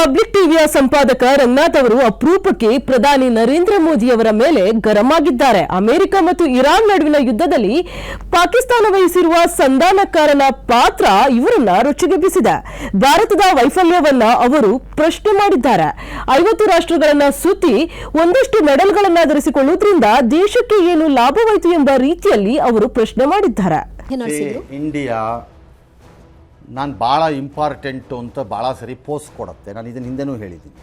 Public ಟಿವಿಯ ಸಂಪಾದಕ ರಂಗನಾಥ್ ಅವರು ಅಪರೂಪಕ್ಕೆ ಪ್ರಧಾನಿ ನರೇಂದ್ರ ಮೋದಿ ಅವರ ಮೇಲೆ ಗರಂ ಆಗಿದ್ದಾರೆ. ಅಮೆರಿಕ ಮತ್ತು ಇರಾನ್ ನಡುವಿನ ಯುದ್ಧದಲ್ಲಿ ಪಾಕಿಸ್ತಾನ ವಹಿಸಿರುವ ಸಂಧಾನಕಾರನ ಪಾತ್ರ ಇವರನ್ನ ರೊಚ್ಚಿಗೆಬ್ಬಿಸಿದೆ. ಭಾರತದ ವೈಫಲ್ಯವನ್ನ ಅವರು ಪ್ರಶ್ನೆ ಮಾಡಿದ್ದಾರೆ. 50 ರಾಷ್ಟ್ರಗಳನ್ನ ಸುತ್ತಿ ಒಂದಷ್ಟು ಮೆಡಲ್ಗಳನ್ನ ಧರಿಸಿಕೊಳ್ಳುವುದರಿಂದ ದೇಶಕ್ಕೆ ಏನು ಲಾಭವಾಯಿತು ಎಂಬ ರೀತಿಯಲ್ಲಿ ಅವರು ಪ್ರಶ್ನೆ ಮಾಡಿದ್ದಾರೆ. ಇಂಡಿಯಾ ನಾನು ಭಾಳ ಇಂಪಾರ್ಟೆಂಟು ಅಂತ ಭಾಳ ಸರಿ ಪೋಸ್ಟ್ ಕೊಡುತ್ತೆ. ನಾನು ಇದನ್ನು ಹಿಂದೆನೂ ಹೇಳಿದ್ದೀನಿ.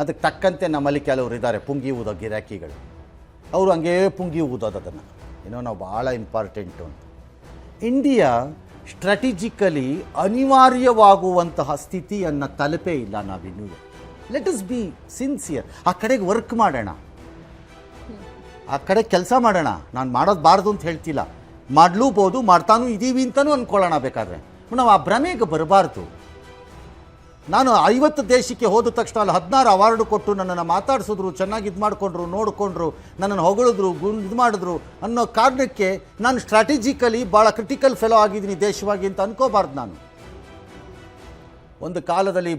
ಅದಕ್ಕೆ ತಕ್ಕಂತೆ ನಮ್ಮಲ್ಲಿ ಕೆಲವರು ಇದ್ದಾರೆ ಪುಂಗಿ ಊದೋ ಗಿರಾಕಿಗಳು. ಅವರು ಹಂಗೇ ಪುಂಗಿ ಊದೋದು ಅದನ್ನು ಏನೋ ನಾವು ಭಾಳ ಇಂಪಾರ್ಟೆಂಟು ಅಂತ. ಇಂಡಿಯಾ ಸ್ಟ್ರಾಟಜಿಕಲಿ ಅನಿವಾರ್ಯವಾಗುವಂತಹ ಸ್ಥಿತಿಯನ್ನು ತಲುಪೇ ಇಲ್ಲ ನಾವಿನ್ನೂ. Let us be sincere. ಆ ಕಡೆಗೆ ವರ್ಕ್ ಮಾಡೋಣ, ಆ ಕಡೆ ಕೆಲಸ ಮಾಡೋಣ. ನಾನು ಮಾಡೋದು ಬಾರ್ದು ಅಂತ ಹೇಳ್ತಿಲ್ಲ, ಮಾಡಲೂಬೋದು, ಮಾಡ್ತಾನೂ ಇದ್ದೀವಿ ಅಂತಲೂ ಅಂದ್ಕೊಳ್ಳೋಣ. ಬೇಕಾದ್ರೆ ನಾವು ಆ ಭ್ರಮೆಗೆ ಬರಬಾರ್ದು. ನಾನು 50 ದೇಶಕ್ಕೆ ಹೋದ ತಕ್ಷಣ ಅಲ್ಲಿ 16 ಅವಾರ್ಡು ಕೊಟ್ಟು ನನ್ನನ್ನು ಮಾತಾಡಿಸಿದ್ರು, ಚೆನ್ನಾಗಿ ಇದು ಮಾಡಿಕೊಂಡ್ರು, ನೋಡಿಕೊಂಡ್ರು, ನನ್ನನ್ನು ಹೊಗಳಿದ್ರು, ಇದು ಮಾಡಿದ್ರು ಅನ್ನೋ ಕಾರಣಕ್ಕೆ ನಾನು ಸ್ಟ್ರಾಟಜಿಕಲಿ ಭಾಳ ಕ್ರಿಟಿಕಲ್ ಫೆಲೋ ಆಗಿದ್ದೀನಿ ದೇಶವಾಗಿ ಅಂತ ಅನ್ಕೋಬಾರ್ದು. ನಾನು ಒಂದು ಕಾಲದಲ್ಲಿ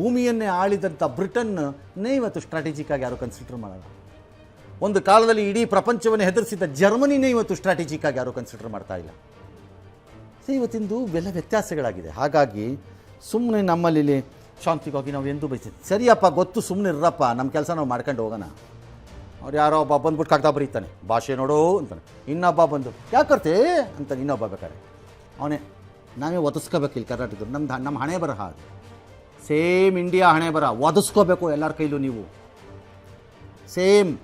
ಭೂಮಿಯನ್ನೇ ಆಳಿದಂಥ ಬ್ರಿಟನ್ನೇ ಇವತ್ತು ಸ್ಟ್ರಾಟಜಿಕ್ ಆಗಿ ಯಾರು ಕನ್ಸಿಡರ್ ಮಾಡಲ್ಲ. ಒಂದು ಕಾಲದಲ್ಲಿ ಇಡೀ ಪ್ರಪಂಚವನ್ನು ಹೆದರಿಸಿದ್ದ ಜರ್ಮನಿನೇ ಇವತ್ತು ಸ್ಟ್ರಾಟಜಿಕ್ ಆಗಿ ಯಾರು ಕನ್ಸಿಡರ್ ಮಾಡ್ತಾ ಇಲ್ಲ. ಇವತ್ತಿಂದು ಎಲ್ಲ ವ್ಯತ್ಯಾಸಗಳಾಗಿದೆ. ಹಾಗಾಗಿ ಸುಮ್ಮನೆ ನಮ್ಮಲ್ಲಿ ಶಾಂತಿಗಾಗಿ ನಾವು ಎಂದೂ ಬಯಸ್ತೀವಿ. ಸರಿಯಪ್ಪ, ಗೊತ್ತು, ಸುಮ್ಮನೆ ಇರ್ರಪ್ಪ, ನಮ್ಮ ಕೆಲಸ ನಾವು ಮಾಡ್ಕೊಂಡು ಹೋಗೋಣ. ಅವ್ರು ಯಾರೋ ಒಬ್ಬ ಬಂದ್ಬಿಟ್ಟು ಕಾಗ್ದ ಬರೀತಾನೆ, ಭಾಷೆ ನೋಡೋ ಅಂತಾನೆ. ಇನ್ನೊಬ್ಬ ಬಂದು ಯಾಕರ್ತೆ ಅಂತಾನೆ. ಇನ್ನೊಬ್ಬ ಬೇಕಾರೆ ಅವನೇ ನಾವೇ ಒದಿಸ್ಕೋಬೇಕು. ಇಲ್ಲಿ ಕರ್ನಾಟಕದ ನಮ್ಮ ಹಣೆ ಬರಹ ಸೇಮ್ ಇಂಡಿಯಾ ಹಣೆ ಬರಹ ಒದಿಸ್ಕೋಬೇಕು ಎಲ್ಲರ ಕೈಲೂ. ನೀವು ಸೇಮ್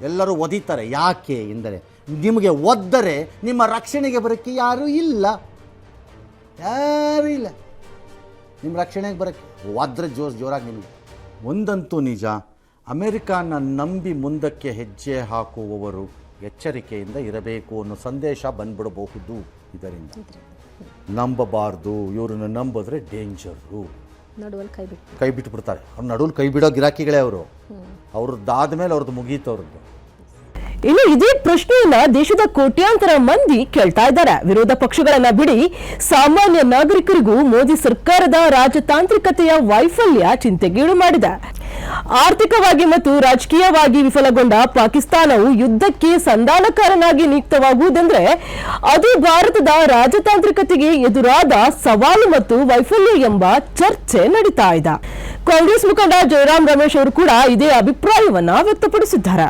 ಎಲ್ಲರೂ ಒದಿತಾರೆ. ಯಾಕೆ ಎಂದರೆ ನಿಮಗೆ ಒದ್ದರೆ ನಿಮ್ಮ ರಕ್ಷಣೆಗೆ ಬರೋಕ್ಕೆ ಯಾರೂ ಇಲ್ಲ. ನಿಮ್ಮ ರಕ್ಷಣೆಗೆ ಬರೋಕ್ಕೆ ಒದ್ರೆ ಜೋರಾಗಿ ನಿಮಗೆ. ಒಂದಂತೂ ನಿಜ, ಅಮೆರಿಕನ ನಂಬಿ ಮುಂದಕ್ಕೆ ಹೆಜ್ಜೆ ಹಾಕುವವರು ಎಚ್ಚರಿಕೆಯಿಂದ ಇರಬೇಕು ಅನ್ನೋ ಸಂದೇಶ ಬಂದ್ಬಿಡಬಹುದು. ಇದರಿಂದ ನಂಬಬಾರ್ದು. ಇವ್ರನ್ನ ನಂಬಿದ್ರೆ ಡೇಂಜರು. ಕೈ ಬಿಟ್ಬಿಡ್ತಾರೆ. ಅವ್ರ ನಡುವಲ್ಲಿ ಕೈ ಬಿಡೋ ಗಿರಾಕಿಗಳೇ ಅವರು. ಅವ್ರದ್ದಾದ ಮೇಲೆ ಅವ್ರದ್ದು ಮುಗೀತು ಅವ್ರದ್ದು. ಇನ್ನು ಇದೇ ಪ್ರಶ್ನೆಯನ್ನ ದೇಶದ ಕೋಟ್ಯಾಂತರ ಮಂದಿ ಕೇಳ್ತಾ ಇದ್ದಾರೆ. ವಿರೋಧ ಪಕ್ಷಗಳನ್ನ ಬಿಡಿ, ಸಾಮಾನ್ಯ ನಾಗರಿಕರಿಗೂ ಮೋದಿ ಸರ್ಕಾರದ ರಾಜತಾಂತ್ರಿಕತೆಯ ವೈಫಲ್ಯ ಚಿಂತೆಗೀಡು ಮಾಡಿದೆ. ಆರ್ಥಿಕವಾಗಿ ಮತ್ತು ರಾಜಕೀಯವಾಗಿ ವಿಫಲಗೊಂಡ ಪಾಕಿಸ್ತಾನವು ಯುದ್ಧಕ್ಕೆ ಸಂಧಾನಕಾರನಾಗಿ ನಿಯುಕ್ತವಾಗುವುದೆಂದ್ರೆ ಅದು ಭಾರತದ ರಾಜತಾಂತ್ರಿಕತೆಗೆ ಎದುರಾದ ಸವಾಲು ಮತ್ತು ವೈಫಲ್ಯ ಎಂಬ ಚರ್ಚೆ ನಡೀತಾ ಇದೆ. ಕಾಂಗ್ರೆಸ್ ಮುಖಂಡ ಜಯರಾಮ್ ರಮೇಶ್ ಅವರು ಕೂಡ ಇದೇ ಅಭಿಪ್ರಾಯವನ್ನ ವ್ಯಕ್ತಪಡಿಸಿದ್ದಾರೆ.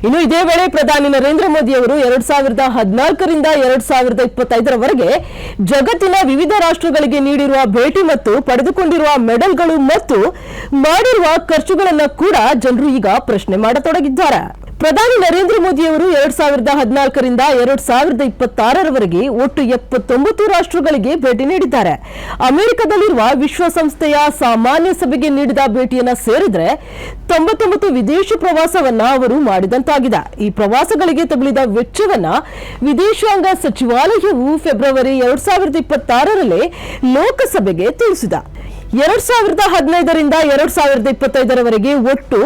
ಇನ್ನು ಇದೇ ವೇಳೆ ಪ್ರಧಾನಿ ನರೇಂದ್ರ ಮೋದಿ ಅವರು 2014ರಿಂದ 2025ರವರೆಗೆ ಜಗತ್ತಿನ ವಿವಿಧ ರಾಷ್ಟ್ರಗಳಿಗೆ ನೀಡಿರುವ ಭೇಟಿ ಮತ್ತು ಪಡೆದುಕೊಂಡಿರುವ ಮೆಡಲ್ಗಳು ಮತ್ತು ಮಾಡಿರುವ ಖರ್ಚುಗಳನ್ನು ಕೂಡ ಜನರು ಈಗ ಪ್ರಶ್ನೆ ಮಾಡತೊಡಗಿದ್ದಾರೆ. ಪ್ರಧಾನಿ ನರೇಂದ್ರ ಮೋದಿ ಅವರು 2014ರಿಂದ 2026ರವರೆಗೆ ಒಟ್ಟು 79 ರಾಷ್ಟ್ರಗಳಿಗೆ ಭೇಟಿ ನೀಡಿದ್ದಾರೆ. ಅಮೆರಿಕದಲ್ಲಿರುವ ವಿಶ್ವಸಂಸ್ಥೆಯ ಸಾಮಾನ್ಯ ಸಭೆಗೆ ನೀಡಿದ ಭೇಟಿಯನ್ನ ಸೇರಿದ್ರೆ 99 ವಿದೇಶಿ ಪ್ರವಾಸವನ್ನ ಅವರು ಮಾಡಿದಂತಾಗಿದೆ. ಈ ಪ್ರವಾಸಗಳಿಗೆ ತಗುಲಿದ ವೆಚ್ಚವನ್ನ ವಿದೇಶಾಂಗ ಸಚಿವಾಲಯವು ಫೆಬ್ರವರಿ 2026ರಲ್ಲಿ ಲೋಕಸಭೆಗೆ ತಿಳಿಸಿದೆ. 2015ರಿಂದ 2025ರವರೆಗೆ ಒಟ್ಟು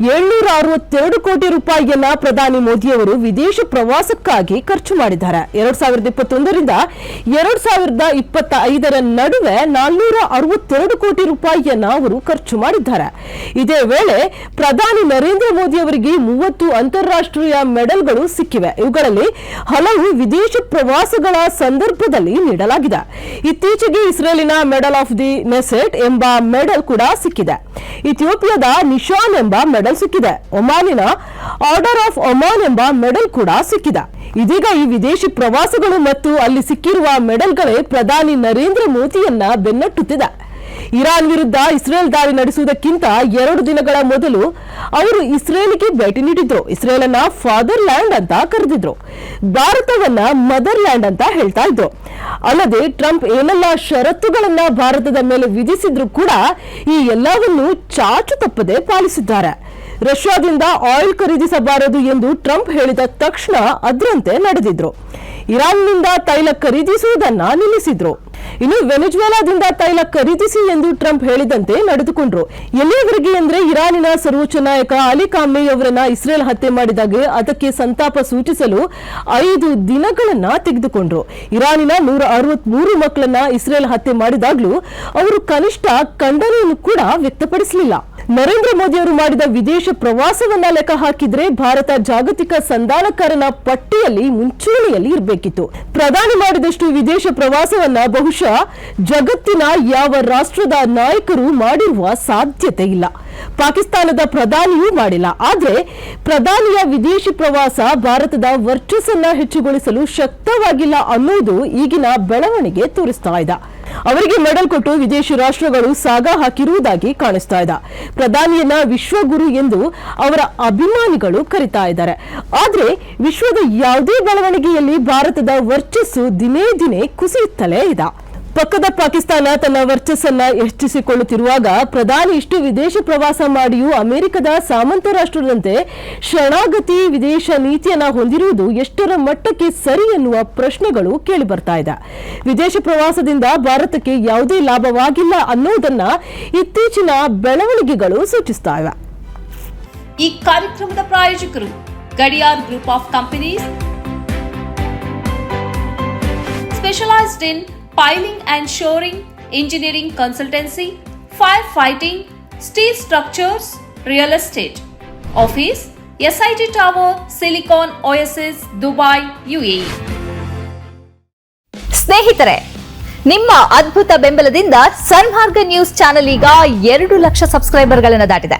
762 ಕೋಟಿ ರೂಪಾಯಿಯನ್ನ ಪ್ರಧಾನಿ ಮೋದಿಯವರು ವಿದೇಶ ಪ್ರವಾಸಕ್ಕಾಗಿ ಖರ್ಚು ಮಾಡಿದ್ದಾರೆ. 2021ರಿಂದ 2025ರ ನಡುವೆ 462 ಕೋಟಿ ರೂಪಾಯಿಯನ್ನ ಅವರು ಖರ್ಚು ಮಾಡಿದ್ದಾರೆ. ಇದೇ ವೇಳೆ ಪ್ರಧಾನಿ ನರೇಂದ್ರ ಮೋದಿ ಅವರಿಗೆ 30 ಅಂತಾರಾಷ್ಟ್ರೀಯ ಮೆಡಲ್ಗಳು ಸಿಕ್ಕಿವೆ. ಇವುಗಳಲ್ಲಿ ಹಲವು ವಿದೇಶ ಪ್ರವಾಸಗಳ ಸಂದರ್ಭದಲ್ಲಿ ನೀಡಲಾಗಿದೆ. ಇತ್ತೀಚೆಗೆ ಇಸ್ರೇಲಿನ ಮೆಡಲ್ ಆಫ್ ದಿ ನೆಸೆಟ್ ಎಂಬ ಮೆಡಲ್ ಕೂಡ ಸಿಕ್ಕಿದೆ. ಇಥಿಯೋಪಿಯಾದ ನಿಶಾನ್ ಎಂಬ ಮೆಡಲ್ ಸಿಕ್ಕಿದೆ. ಒಮಾನಿನ ಆರ್ಡರ್ ಆಫ್ ಒಮಾನ್ ಎಂಬ ಮೆಡಲ್ ಕೂಡ ಸಿಕ್ಕಿದೆ. ಇದೀಗ ಈ ವಿದೇಶಿ ಪ್ರವಾಸಗಳು ಮತ್ತು ಅಲ್ಲಿ ಸಿಕ್ಕಿರುವ ಮೆಡಲ್ಗಳೇ ಪ್ರಧಾನಿ ನರೇಂದ್ರ ಮೋದಿಯನ್ನ ಬೆನ್ನಟ್ಟುತ್ತಿದೆ. ಇರಾನ್ ವಿರುದ್ಧ ಇಸ್ರೇಲ್ ದಾಳಿ ನಡೆಸುವುದಕ್ಕಿಂತ 2 ದಿನಗಳ ಮೊದಲು ಅವರು ಇಸ್ರೇಲ್ಗೆ ಭೇಟಿ ನೀಡಿದ್ರು. ಇಸ್ರೇಲನ್ನ ಫಾದರ್ ಲ್ಯಾಂಡ್ ಅಂತ ಕರೆದಿದ್ರು, ಭಾರತವನ್ನ ಮದರ್ ಲ್ಯಾಂಡ್ ಅಂತ ಹೇಳ್ತಾ ಇದ್ರು. ಅಲ್ಲದೆ ಟ್ರಂಪ್ ಏನೆಲ್ಲ ಷರತ್ತುಗಳನ್ನ ಭಾರತದ ಮೇಲೆ ವಿಧಿಸಿದ್ರು ಕೂಡ ಈ ಎಲ್ಲವನ್ನು ಚಾಚು ತಪ್ಪದೆ ಪಾಲಿಸಿದ್ದಾರೆ. ರಷ್ಯಾದಿಂದ ಆಯಿಲ್ ಖರೀದಿಸಬಾರದು ಎಂದು ಟ್ರಂಪ್ ಹೇಳಿದ ತಕ್ಷಣ ಅದರಂತೆ ನಡೆದಿದ್ರು. ಇರಾನ್ನಿಂದ ತೈಲ ಖರೀದಿಸುವುದನ್ನ ನಿಲ್ಲಿಸಿದ್ರು. ಇನ್ನು ವೆನೆಜುವೆಲಾದಿಂದ ತೈಲ ಖರೀದಿಸಿ ಎಂದು ಟ್ರಂಪ್ ಹೇಳಿದಂತೆ ನಡೆದುಕೊಂಡ್ರು. ಎಲ್ಲಿಯವರೆಗೆ ಅಂದ್ರೆ ಇರಾನಿನ ಸರ್ವೋಚ್ಚ ನಾಯಕ ಅಲಿ ಖಾಮ್ನಿ ಅವರನ್ನ ಇಸ್ರೇಲ್ ಹತ್ಯೆ ಮಾಡಿದಾಗ ಅದಕ್ಕೆ ಸಂತಾಪ ಸೂಚಿಸಲು 5 ದಿನಗಳನ್ನ ತೆಗೆದುಕೊಂಡ್ರು. ಇರಾನಿನ 163 ಮಕ್ಕಳನ್ನ ಇಸ್ರೇಲ್ ಹತ್ಯೆ ಮಾಡಿದಾಗ್ಲೂ ಅವರು ಕನಿಷ್ಠ ಖಂಡನೆಯನ್ನು ಕೂಡ ವ್ಯಕ್ತಪಡಿಸಲಿಲ್ಲ. ನರೇಂದ್ರ ಮೋದಿ ಅವರು ಮಾಡಿದ ವಿದೇಶ ಪ್ರವಾಸವನ್ನ ಲೆಕ್ಕ ಹಾಕಿದ್ರೆ ಭಾರತ ಜಾಗತಿಕ ಸಂಧಾನಕಾರನ ಪಟ್ಟಿಯಲ್ಲಿ ಮುಂಚೂಣಿಯಲ್ಲಿ ಇರಬೇಕಿತ್ತು. ಪ್ರಧಾನಿ ಮಾಡಿದಷ್ಟು ವಿದೇಶ ಪ್ರವಾಸವನ್ನ ಬಹುಶಃ ಜಗತ್ತಿನ ಯಾವ ರಾಷ್ಟ್ರದ ನಾಯಕರು ಮಾಡಿರುವ ಸಾಧ್ಯತೆ ಇಲ್ಲ. ಪಾಕಿಸ್ತಾನದ ಪ್ರಧಾನಿಯೂ ಮಾಡಿಲ್ಲ. ಆದ್ರೆ ಪ್ರಧಾನಿಯ ವಿದೇಶಿ ಪ್ರವಾಸ ಭಾರತದ ವರ್ಚಸ್ಸನ್ನ ಹೆಚ್ಚುಗೊಳಿಸಲು ಶಕ್ತವಾಗಿಲ್ಲ ಅನ್ನೋದು ಈಗಿನ ಬೆಳವಣಿಗೆ ತೋರಿಸ್ತಾ ಇದೆ. ಅವರಿಗೆ ಮೆಡಲ್ ಕೊಟ್ಟು ವಿದೇಶಿ ರಾಷ್ಟ್ರಗಳು ಸಾಗ ಹಾಕಿರುವುದಾಗಿ ಕಾಣಿಸ್ತಾ ಇದೆ. ಪ್ರಧಾನಿಯನ್ನ ವಿಶ್ವಗುರು ಎಂದು ಅವರ ಅಭಿಮಾನಿಗಳು ಕರೀತಾ ಇದ್ದಾರೆ. ಆದ್ರೆ ವಿಶ್ವದ ಯಾವುದೇ ಬೆಳವಣಿಗೆಯಲ್ಲಿ ಭಾರತದ ವರ್ಚಸ್ಸು ದಿನೇ ದಿನೇ ಕುಸಿಯುತ್ತಲೇ ಇದೆ. ಪಕ್ಕದ ಪಾಕಿಸ್ತಾನ ತನ್ನ ವರ್ಚಸ್ಸನ್ನ ಹೆಚ್ಚಿಸಿಕೊಳ್ಳುತ್ತಿರುವಾಗ ಪ್ರಧಾನಿ ಇಷ್ಟು ವಿದೇಶ ಪ್ರವಾಸ ಮಾಡಿಯೂ ಅಮೆರಿಕದ ಸಾಮಂತ ರಾಷ್ಟ್ರದಂತೆ ಶರಣಾಗತಿ ವಿದೇಶ ನೀತಿಯನ್ನ ಹೊಂದಿರುವುದು ಎಷ್ಟರ ಮಟ್ಟಕ್ಕೆ ಸರಿ ಎನ್ನುವ ಪ್ರಶ್ನೆಗಳು ಕೇಳಿ ಬರ್ತಾ ಇದೆ. ವಿದೇಶ ಪ್ರವಾಸದಿಂದ ಭಾರತಕ್ಕೆ ಯಾವುದೇ ಲಾಭವಾಗಿಲ್ಲ ಅನ್ನೋದನ್ನ ಇತ್ತೀಚಿನ ಬೆಳವಣಿಗೆಗಳು ಸೂಚಿಸ್ತಾ ಇವೆ. ಈ ಕಾರ್ಯಕ್ರಮದ ಪ್ರಾಯೋಜಕರು Gadiyar group of companies, specialised in piling and shoring, engineering consultancy, firefighting, steel structures, real estate. Office, SIT Tower, Silicon Oasis, Dubai, UAE. ಸ್ನೇಹಿತರೆ, ನಿಮ್ಮ ಅದ್ಭುತ ಬೆಂಬಲದಿಂದ ಸನ್ಮಾರ್ಗ ನ್ಯೂಸ್ ಚಾನೆಲ್ ಈಗ 2 ಲಕ್ಷ ಸಬ್ಸ್ಕ್ರೈಬರ್ಗಳನ್ನು ದಾಟಿದೆ.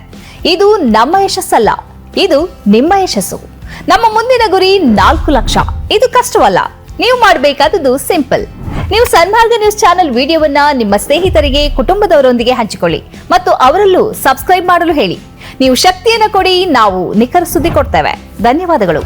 ಇದು ನಮ್ಮ ಯಶಸ್ಸಲ್ಲ, ಇದು ನಿಮ್ಮ ಯಶಸ್ಸು. ನಮ್ಮ ಮುಂದಿನ ಗುರಿ 4 ಲಕ್ಷ. ಇದು ಕಷ್ಟವಲ್ಲ. ನೀವು ಮಾಡಬೇಕಾದದ್ದು ಸಿಂಪಲ್. ನೀವು ಸನ್ಮಾರ್ಗ ನ್ಯೂಸ್ ಚಾನೆಲ್ ವಿಡಿಯೋವನ್ನ ನಿಮ್ಮ ಸ್ನೇಹಿತರಿಗೆ, ಕುಟುಂಬದವರೊಂದಿಗೆ ಹಂಚಿಕೊಳ್ಳಿ ಮತ್ತು ಅವರಲ್ಲೂ ಸಬ್ಸ್ಕ್ರೈಬ್ ಮಾಡಲು ಹೇಳಿ. ನೀವು ಶಕ್ತಿಯನ್ನು ಕೊಡಿ, ನಾವು ನಿಖರ ಸುದ್ದಿ ಕೊಡ್ತೇವೆ. ಧನ್ಯವಾದಗಳು.